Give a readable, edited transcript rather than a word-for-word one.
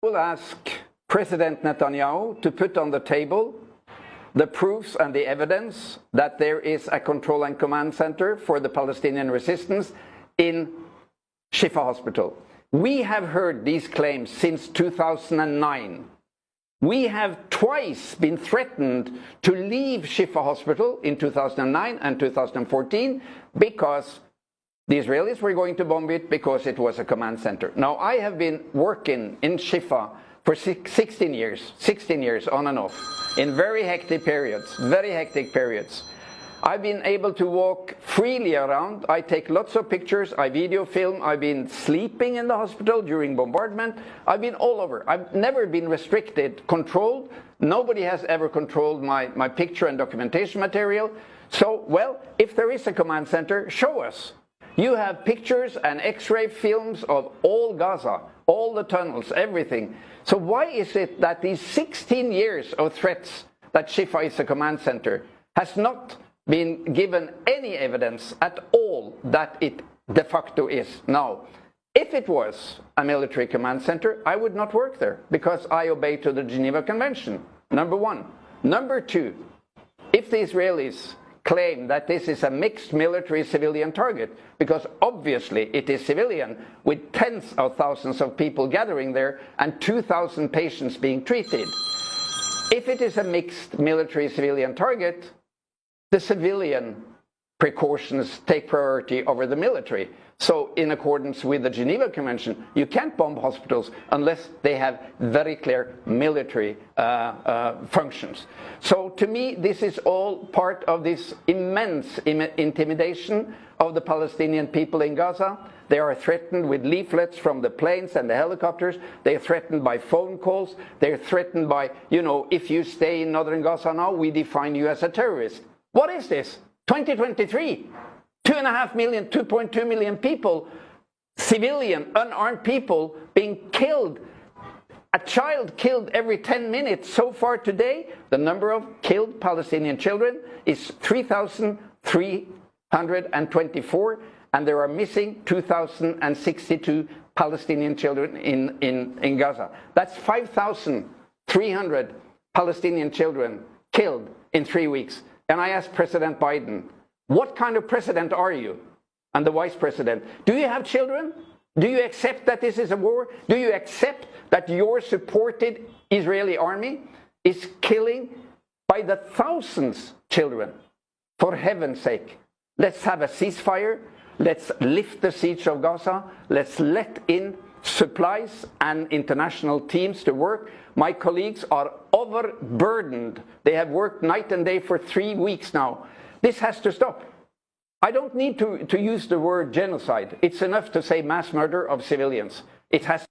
will ask President Netanyahu to put on the table the proofs and the evidence that there is a control and command center for the Palestinian resistance in Shifa Hospital. We have heard these claims since 2009. We have twice been threatened to leave Shifa Hospital in 2009 and 2014 because the Israelis were going to bomb it because it was a command center. Now, I have been working in Shifa for 16 years on and off, in very hectic periods. I've been able to walk freely around. I take lots of pictures, I video film. I've been sleeping in the hospital during bombardment. I've been all over. I've never been restricted, controlled. Nobody has ever controlled my picture and documentation material. So, well, if there is a command center, show us. You have pictures and X-ray films of all Gaza, all the tunnels, everything. So why is it that these 16 years of threats that Shifa is a command center has not been given any evidence at all that it de facto is? Now, if it was a military command center, I would not work there because I obey to the Geneva Convention, number one. Number two, if the Israelis claim that this is a mixed military-civilian target, because obviously it is civilian, with tens of thousands of people gathering there and 2,000 patients being treated. If it is a mixed military-civilian target, the civilian precautions take priority over the military. So in accordance with the Geneva Convention, you can't bomb hospitals unless they have very clear military functions. So to me, this is all part of this immense intimidation of the Palestinian people in Gaza. They are threatened with leaflets from the planes and the helicopters. They are threatened by phone calls. They're threatened by, you know, if you stay in northern Gaza now, we define you as a terrorist. What is this? 2023? 2.5 million, 2.2 million people, civilian, unarmed people being killed. A child killed every 10 minutes. So far today, the number of killed Palestinian children is 3,324, and there are missing 2,062 Palestinian children in Gaza. That's 5,300 Palestinian children killed in 3 weeks. And I asked President Biden, what kind of president are you? And the vice president, do you have children? Do you accept that this is a war? Do you accept that your supported Israeli army is killing by the thousands children? For heaven's sake, let's have a ceasefire. Let's lift the siege of Gaza. Let's let in supplies and international teams to work. My colleagues are overburdened. They have worked night and day for 3 weeks now. This has to stop. I don't need to use the word genocide. It's enough to say mass murder of civilians. It has